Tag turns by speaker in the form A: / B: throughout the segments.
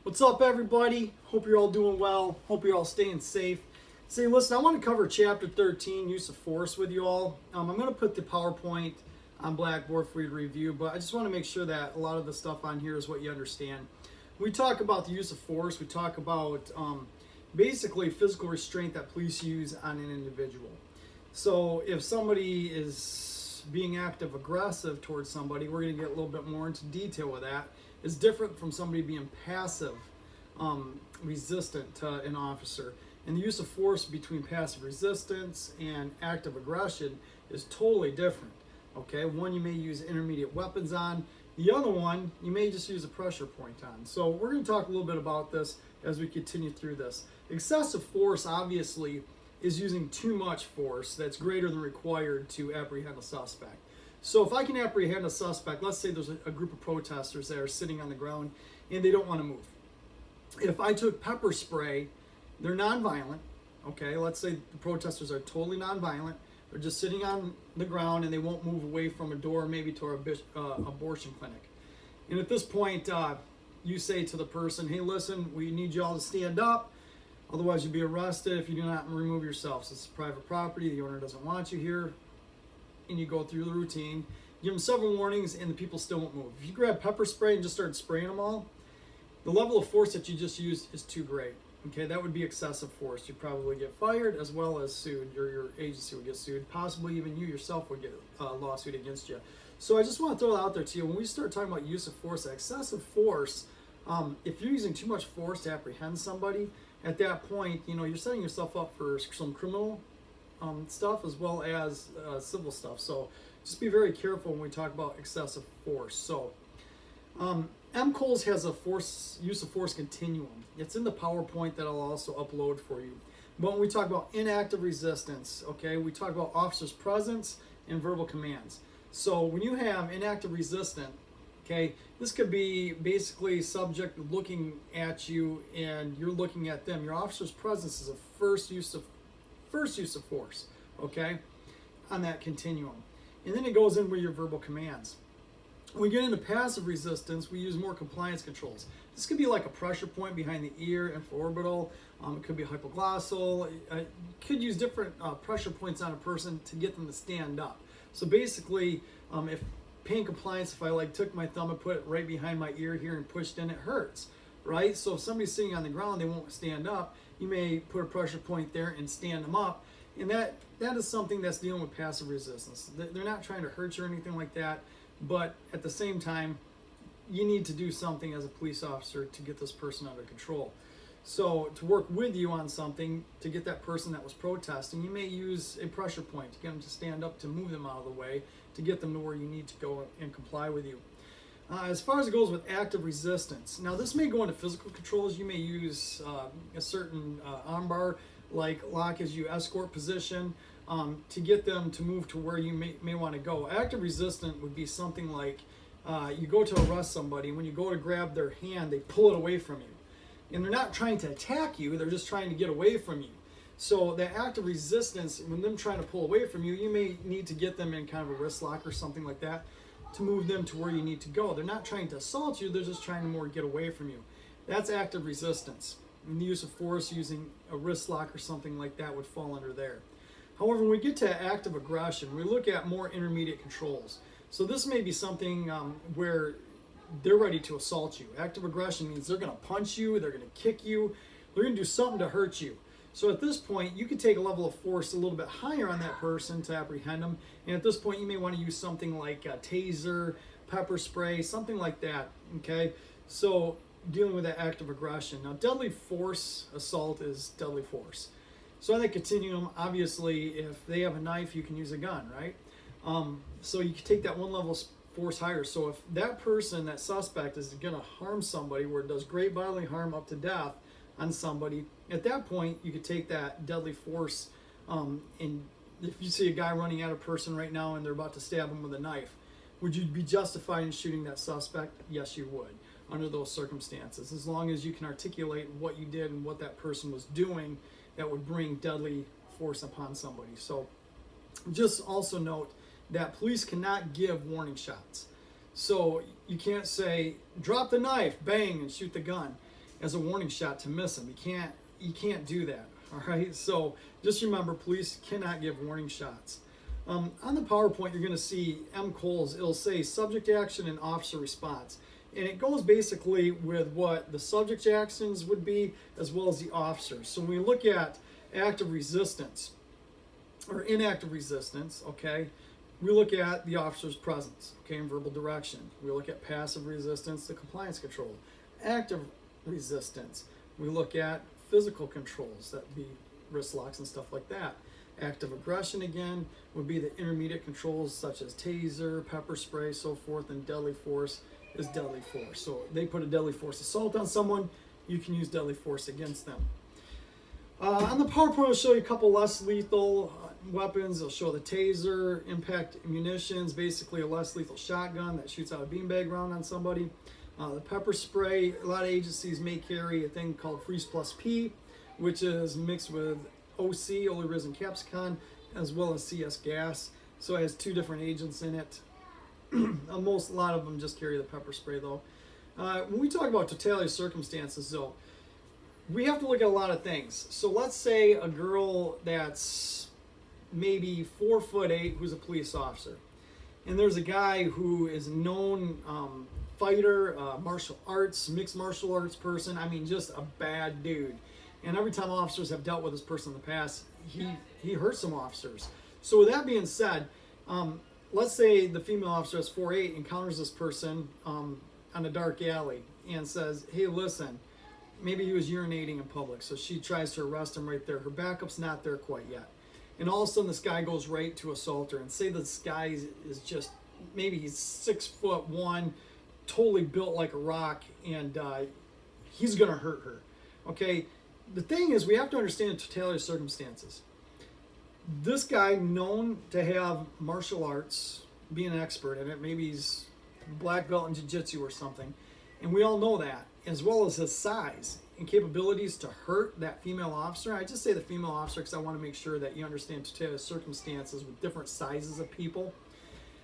A: What's up, everybody? Hope you're all doing well. Hope you're all staying safe. Say, listen, I want to cover Chapter 13, Use of Force, with you all. I'm going to put the PowerPoint on Blackboard for you to review, but I just want to make sure that a lot of the stuff on here is what you understand. We talk about the use of force. We talk about basically physical restraint that police use on an individual. So if somebody is being active aggressive towards somebody, we're going to get a little bit more into detail with that. It's different from somebody being passive resistant to an officer. And the use of force between passive resistance and active aggression is totally different. Okay, one you may use intermediate weapons on, the other one you may just use a pressure point on. So we're going to talk a little bit about this as we continue through this. Excessive force obviously is using too much force that's greater than required to apprehend a suspect. So if I can apprehend a suspect, let's say there's a group of protesters that are sitting on the ground and they don't want to move. If I took pepper spray, they're nonviolent. Okay, let's say the protesters are totally nonviolent. They're just sitting on the ground and they won't move away from a door, maybe to an abortion clinic. And at this point, you say to the person, hey, listen, we need you all to stand up. Otherwise, you'll be arrested if you do not remove yourselves. This is private property. The owner doesn't want you here. And you go through the routine, give them several warnings, and the people still won't move. If you grab pepper spray and just start spraying them all, the level of force that you just used is too great. Okay, that would be excessive force. You'd probably get fired as well as sued, or your agency would get sued. Possibly even you yourself would get a lawsuit against you. So I just want to throw it out there to you. When we start talking about use of force, excessive force, if you're using too much force to apprehend somebody, at that point, you're setting yourself up for some criminal stuff as well as civil stuff. So just be very careful when we talk about excessive force. So MCOLS has a use of force continuum. It's in the PowerPoint that I'll also upload for you. But when we talk about inactive resistance, okay, we talk about officer's presence and verbal commands. So when you have inactive resistance, okay, this could be basically subject looking at you and you're looking at them. Your officer's presence is a first use of force, okay, on that continuum. And then it goes in with your verbal commands. When we get into passive resistance, we use more compliance controls. This could be like a pressure point behind the ear, infraorbital. It could be hypoglossal. You could use different pressure points on a person to get them to stand up. So basically, if pain compliance, if I took my thumb and put it right behind my ear here and pushed in, it hurts, right? So if somebody's sitting on the ground, they won't stand up. You may put a pressure point there and stand them up. And that is something that's dealing with passive resistance. They're not trying to hurt you or anything like that. But at the same time, you need to do something as a police officer to get this person under control. So to work with you on something, to get that person that was protesting, you may use a pressure point to get them to stand up, to move them out of the way, to get them to where you need to go and comply with you. As far as it goes with active resistance, now this may go into physical controls. You may use a certain armbar, like lock as you escort position, to get them to move to where you may want to go. Active resistance would be something like you go to arrest somebody, and when you go to grab their hand, they pull it away from you. And they're not trying to attack you, they're just trying to get away from you. So that active resistance, when them trying to pull away from you, you may need to get them in kind of a wrist lock or something like that to move them to where you need to go. They're not trying to assault you, they're just trying to more get away from you. That's active resistance. And the use of force using a wrist lock or something like that would fall under there. However, when we get to active aggression, we look at more intermediate controls. So this may be something where they're ready to assault you. Active aggression means they're going to punch you, they're going to kick you, they're going to do something to hurt you. So at this point, you could take a level of force a little bit higher on that person to apprehend them. And at this point, you may want to use something like a taser, pepper spray, something like that, okay? So dealing with that active aggression. Now, deadly force assault is deadly force. So on that continuum, obviously, if they have a knife, you can use a gun, right? So you can take that one level of force higher. So if that person, that suspect, is going to harm somebody where it does great bodily harm up to death on somebody, at that point, you could take that deadly force, and if you see a guy running at a person right now and they're about to stab him with a knife, would you be justified in shooting that suspect? Yes, you would, under those circumstances. As long as you can articulate what you did and what that person was doing, that would bring deadly force upon somebody. So just also note that police cannot give warning shots. So you can't say, drop the knife, bang, and shoot the gun. as a warning shot to miss him. You can't do that. All right. So just remember, police cannot give warning shots. On the PowerPoint, you're going to see M. Cole's. It'll say subject action and officer response. And it goes basically with what the subject actions would be as well as the officers. So when we look at active resistance or inactive resistance, okay, we look at the officer's presence, okay, and verbal direction. We look at passive resistance, the compliance control. Active resistance, we look at physical controls, that be wrist locks and stuff like that. Active aggression, again, would be the intermediate controls such as taser, pepper spray, so forth, and deadly force is deadly force. So they put a deadly force assault on someone, you can use deadly force against them. On the PowerPoint, I'll show you a couple less lethal weapons. It'll show the taser, impact munitions, basically a less lethal shotgun that shoots out a beanbag round on somebody. The pepper spray, a lot of agencies may carry a thing called Freeze Plus P, which is mixed with OC, Ole Risen Capsicum, as well as CS gas. So it has two different agents in it. A lot of them just carry the pepper spray though. When we talk about totality of circumstances though, we have to look at a lot of things. So let's say a girl that's maybe 4'8" who's a police officer. And there's a guy who is a known fighter, martial arts, mixed martial arts person. I mean, just a bad dude. And every time officers have dealt with this person in the past, he hurt some officers. So with that being said, let's say the female officer is 4'8", encounters this person on a dark alley and says, hey, listen, maybe he was urinating in public. So she tries to arrest him right there. Her backup's not there quite yet. And all of a sudden this guy goes right to assault her. And say this guy is just, maybe he's 6'1", totally built like a rock, and he's going to hurt her. Okay, the thing is, we have to understand the totality of circumstances. This guy, known to have martial arts, being an expert in it, maybe he's black belt in jiu-jitsu or something, and we all know that, as well as his size and capabilities to hurt that female officer. I just say the female officer because I want to make sure that you understand totality of circumstances with different sizes of people.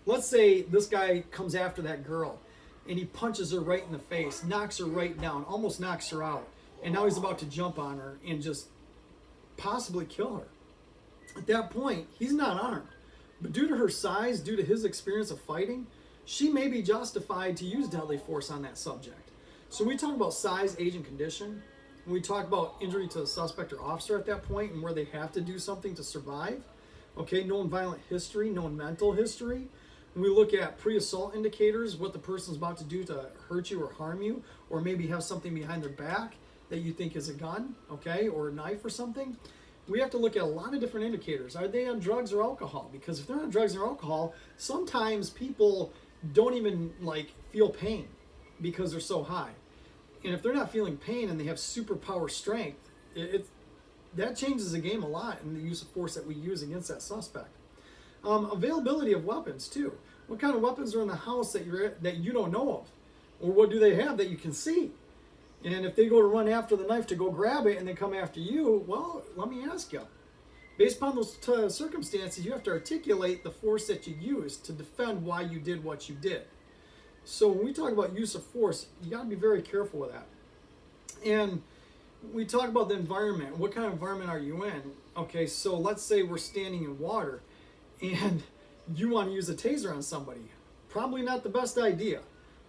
A: Let's say this guy comes after that girl and he punches her right in the face, knocks her right down, almost knocks her out, and now he's about to jump on her and just possibly kill her. At that point, he's not armed, but due to her size, due to his experience of fighting, she may be justified to use deadly force on that subject. So when we talk about size, age, and condition, when we talk about injury to the suspect or officer at that point and where they have to do something to survive, okay, known violent history, known mental history. When we look at pre-assault indicators, what the person's about to do to hurt you or harm you, or maybe have something behind their back that you think is a gun, okay, or a knife or something, we have to look at a lot of different indicators. Are they on drugs or alcohol? Because if they're on drugs or alcohol, sometimes people don't even feel pain because they're so high. And if they're not feeling pain and they have superpower strength, that changes the game a lot in the use of force that we use against that suspect. Availability of weapons too. What kind of weapons are in the house that you don't know of? Or what do they have that you can see? And if they go to run after the knife to go grab it and they come after you, well, let me ask you. Based upon those circumstances, you have to articulate the force that you used to defend why you did what you did. So when we talk about use of force, you got to be very careful with that. And we talk about the environment. What kind of environment are you in? Okay, so let's say we're standing in water and you want to use a taser on somebody. Probably not the best idea,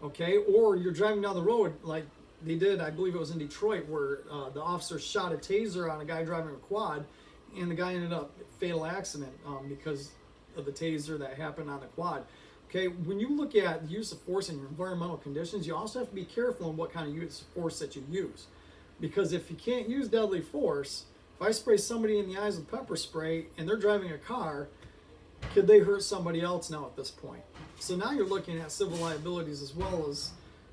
A: okay? Or you're driving down the road like they did, I believe it was in Detroit, where the officer shot a taser on a guy driving a quad, and the guy ended up fatal accident because of the taser that happened on the quad. Okay, when you look at the use of force in your environmental conditions, you also have to be careful in what kind of use of force that you use. Because if you can't use deadly force, if I spray somebody in the eyes with pepper spray and they're driving a car, could they hurt somebody else now at this point? So now you're looking at civil liabilities as well as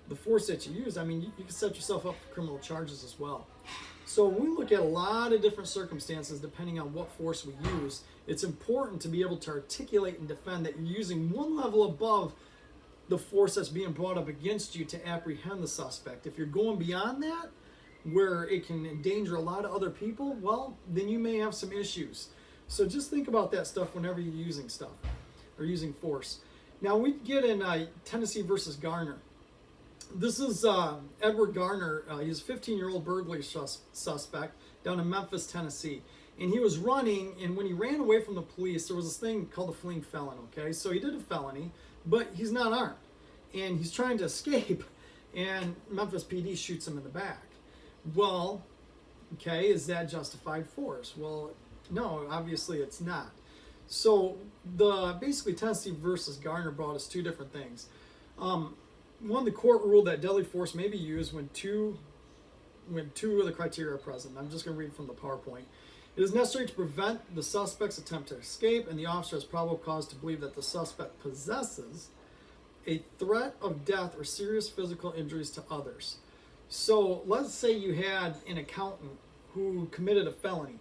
A: the force that you use. I mean, you can set yourself up for criminal charges as well. So when we look at a lot of different circumstances, depending on what force we use, it's important to be able to articulate and defend that you're using one level above the force that's being brought up against you to apprehend the suspect. If you're going beyond that, where it can endanger a lot of other people, well, then you may have some issues. So just think about that stuff whenever you're using stuff or using force. Now we get in Tennessee versus Garner. This is Edward Garner. He's a 15-year-old burglary suspect down in Memphis, Tennessee. And he was running, and when he ran away from the police, there was this thing called a fleeing felon, okay? So he did a felony, but he's not armed. And he's trying to escape, and Memphis PD shoots him in the back. Well, okay, is that justified force? Well, no, obviously it's not. So basically Tennessee versus Garner brought us two different things. One, the court ruled that deadly force may be used when two of the criteria are present. I'm just going to read from the PowerPoint. It is necessary to prevent the suspect's attempt to escape, and the officer has probable cause to believe that the suspect possesses a threat of death or serious physical injuries to others. So let's say you had an accountant who committed a felony,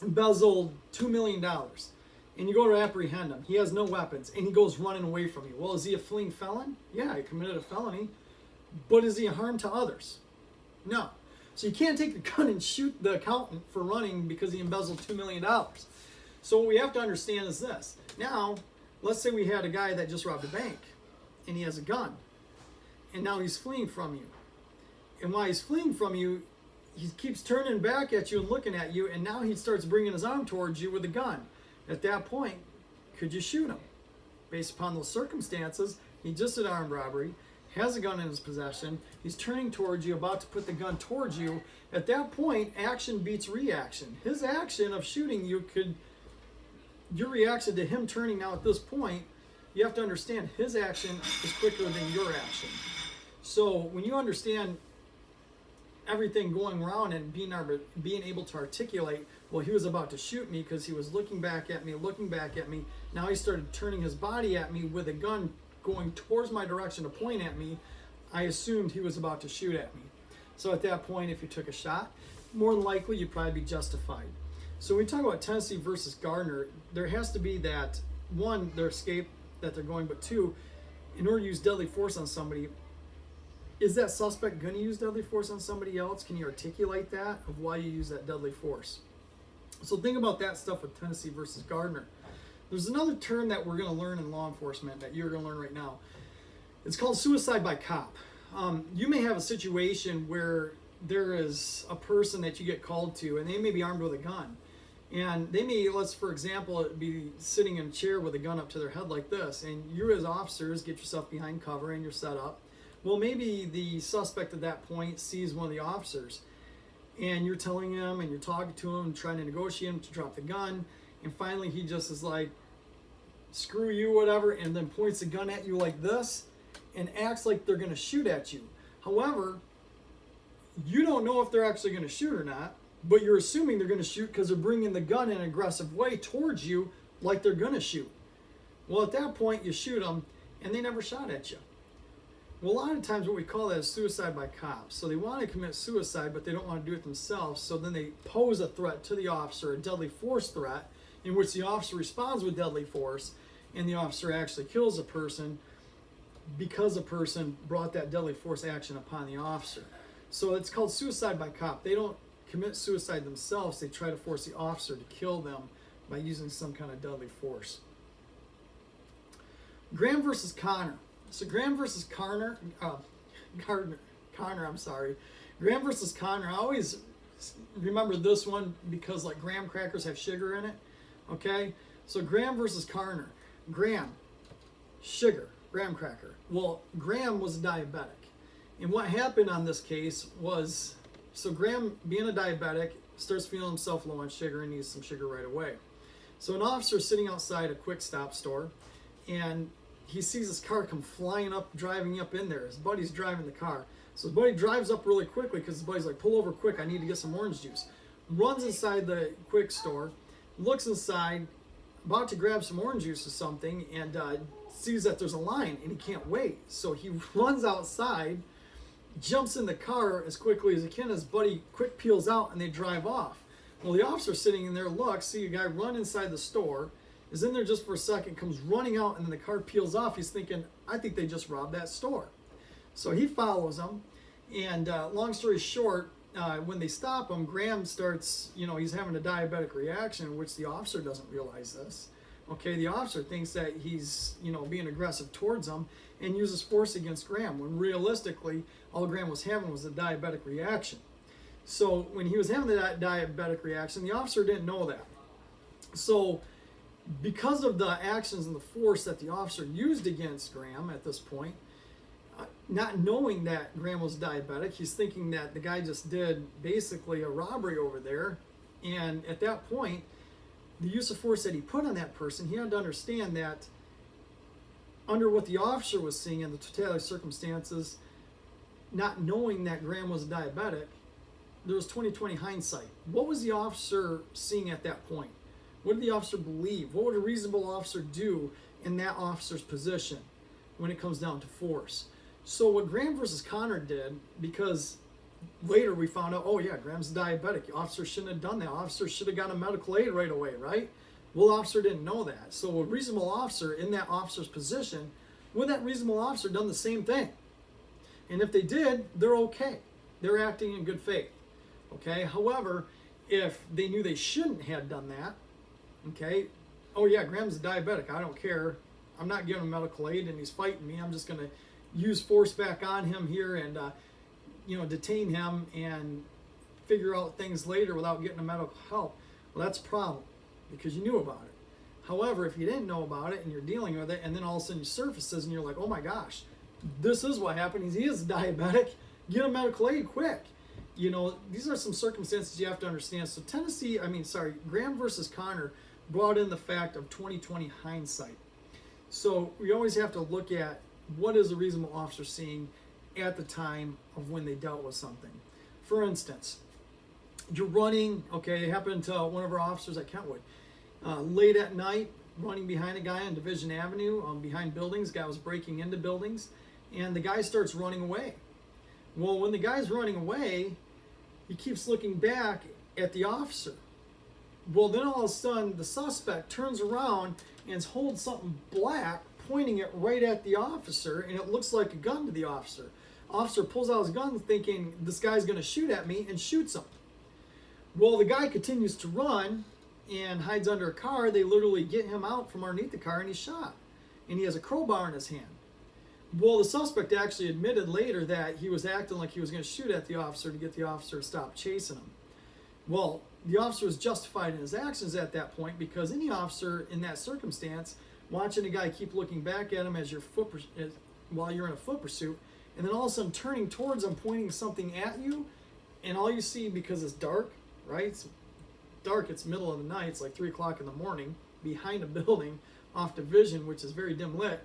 A: embezzled $2 million, and you go to apprehend him. He has no weapons, and he goes running away from you. Well, is he a fleeing felon? Yeah, he committed a felony, but is he a harm to others? No. So you can't take the gun and shoot the accountant for running because he embezzled $2 million. So what we have to understand is this. Now, let's say we had a guy that just robbed a bank, and he has a gun, and now he's fleeing from you. And while he's fleeing from you, he keeps turning back at you and looking at you, and now he starts bringing his arm towards you with a gun. At that point, could you shoot him? Based upon those circumstances, he just did armed robbery, has a gun in his possession, he's turning towards you, about to put the gun towards you. At that point, action beats reaction. His action of shooting you your reaction to him turning now at this point, you have to understand his action is quicker than your action. So when you understand everything going around and being able to articulate, well, he was about to shoot me because he was looking back at me. Now he started turning his body at me with a gun going towards my direction to point at me. I assumed he was about to shoot at me. So at that point, if you took a shot, more than likely you'd probably be justified. So when we talk about Tennessee versus Gardner, there has to be that, one, their escape that they're going, but two, in order to use deadly force on somebody, is that suspect going to use deadly force on somebody else? Can you articulate that of why you use that deadly force? So think about that stuff with Tennessee versus Gardner. There's another term that we're going to learn in law enforcement that you're going to learn right now. It's called suicide by cop. You may have a situation where there is a person that you get called to, and they may be armed with a gun. And they may, for example, be sitting in a chair with a gun up to their head like this, and you as officers get yourself behind cover and you're set up. Well, maybe the suspect at that point sees one of the officers, and you're telling him and you're talking to him, trying to negotiate him to drop the gun, and finally he just is like, screw you, whatever, and then points the gun at you like this and acts like they're going to shoot at you. However, you don't know if they're actually going to shoot or not, but you're assuming they're going to shoot because they're bringing the gun in an aggressive way towards you like they're going to shoot. Well, at that point, you shoot them, and they never shot at you. Well, a lot of times what we call that is suicide by cops. So they want to commit suicide, but they don't want to do it themselves. So then they pose a threat to the officer, a deadly force threat, in which the officer responds with deadly force, and the officer actually kills a person because a person brought that deadly force action upon the officer. So it's called suicide by cop. They don't commit suicide themselves. They try to force the officer to kill them by using some kind of deadly force. Graham versus Connor. So Graham versus Connor, Graham versus Connor. I always remember this one because like graham crackers have sugar in it. Okay, so Graham versus Connor. Graham, sugar, graham cracker. Well, Graham was a diabetic, and what happened on this case was, so Graham, being a diabetic, starts feeling himself low on sugar and needs some sugar right away. So an officer sitting outside a quick stop store, and he sees his car come flying up, driving up in there. His buddy's driving the car. So his buddy drives up really quickly because his buddy's like, pull over quick, I need to get some orange juice. Runs inside the quick store, looks inside, about to grab some orange juice or something, and sees that there's a line, and he can't wait. So he runs outside, jumps in the car as quickly as he can. His buddy quick peels out, and they drive off. Well, the officer sitting in there looks, see a guy run inside the store, is in there just for a second, comes running out, and then the car peels off. He's thinking, I think they just robbed that store. So he follows them, and long story short, when they stop him, Graham starts, he's having a diabetic reaction, which the officer doesn't realize this. Okay, the officer thinks that he's, being aggressive towards him, and uses force against Graham, when realistically all Graham was having was a diabetic reaction. So when he was having that diabetic reaction, the officer didn't know that. So because of the actions and the force that the officer used against Graham at this point, not knowing that Graham was diabetic, he's thinking that the guy just did basically a robbery over there. And at that point, the use of force that he put on that person, he had to understand that under what the officer was seeing in the totality of circumstances, not knowing that Graham was diabetic, there was 20/20 hindsight. What was the officer seeing at that point? What did the officer believe? What would a reasonable officer do in that officer's position when it comes down to force? So what Graham versus Connor did, because later we found out, oh yeah, Graham's diabetic. The officer shouldn't have done that. Officer should have gotten medical aid right away, right? Well, the officer didn't know that. So a reasonable officer in that officer's position, would that reasonable officer done the same thing? And if they did, they're okay. They're acting in good faith. Okay. However, if they knew they shouldn't have done that, okay, oh yeah, Graham's a diabetic. I don't care. I'm not giving him medical aid and he's fighting me. I'm just going to use force back on him here and, detain him and figure out things later without getting a medical help. Well, that's a problem because you knew about it. However, if you didn't know about it and you're dealing with it and then all of a sudden it surfaces and you're like, oh my gosh, this is what happened. He is diabetic. Get him medical aid quick. These are some circumstances you have to understand. So Graham versus Connor brought in the fact of 20/20 hindsight. So we always have to look at what is a reasonable officer seeing at the time of when they dealt with something. For instance, you're running, okay, it happened to one of our officers at Kentwood. Late at night, running behind a guy on Division Avenue, behind buildings. Guy was breaking into buildings, and the guy starts running away. Well, when the guy's running away, he keeps looking back at the officer. Well, then all of a sudden, the suspect turns around and holds something black, pointing it right at the officer, and it looks like a gun to the officer. Officer pulls out his gun thinking, this guy's going to shoot at me, and shoots him. Well, the guy continues to run and hides under a car. They literally get him out from underneath the car, and he's shot. And he has a crowbar in his hand. Well, the suspect actually admitted later that he was acting like he was going to shoot at the officer to get the officer to stop chasing him. Well, the officer was justified in his actions at that point because any officer in that circumstance, watching a guy keep looking back at him while you're in a foot pursuit, and then all of a sudden turning towards him, pointing something at you, and all you see, because it's dark, right? It's dark, it's middle of the night, it's like 3 o'clock in the morning, behind a building off Division, which is very dim lit,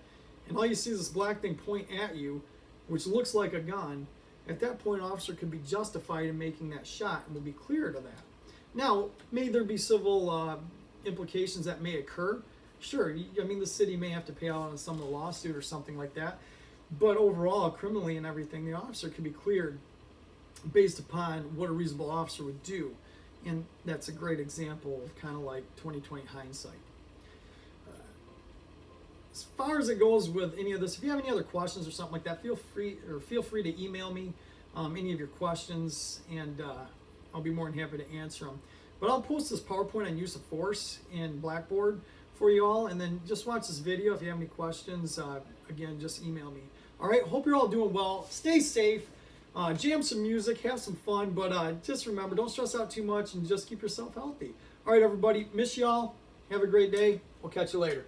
A: and all you see is this black thing point at you, which looks like a gun. At that point, an officer could be justified in making that shot and will be clear to that. Now, may there be civil implications that may occur? Sure, the city may have to pay out on some of the lawsuit or something like that, but overall, criminally and everything, the officer can be cleared based upon what a reasonable officer would do. And that's a great example of kind of like 20/20 hindsight. As far as it goes with any of this, if you have any other questions or something like that, feel free to email me any of your questions, and I'll be more than happy to answer them. But I'll post this PowerPoint on use of force in Blackboard for you all, and then just watch this video. If you have any questions, again, just email me. All right, hope you're all doing well. Stay safe. Jam some music, have some fun, but just remember, don't stress out too much and just keep yourself healthy. All right, everybody, miss y'all. Have a great day. We'll catch you later.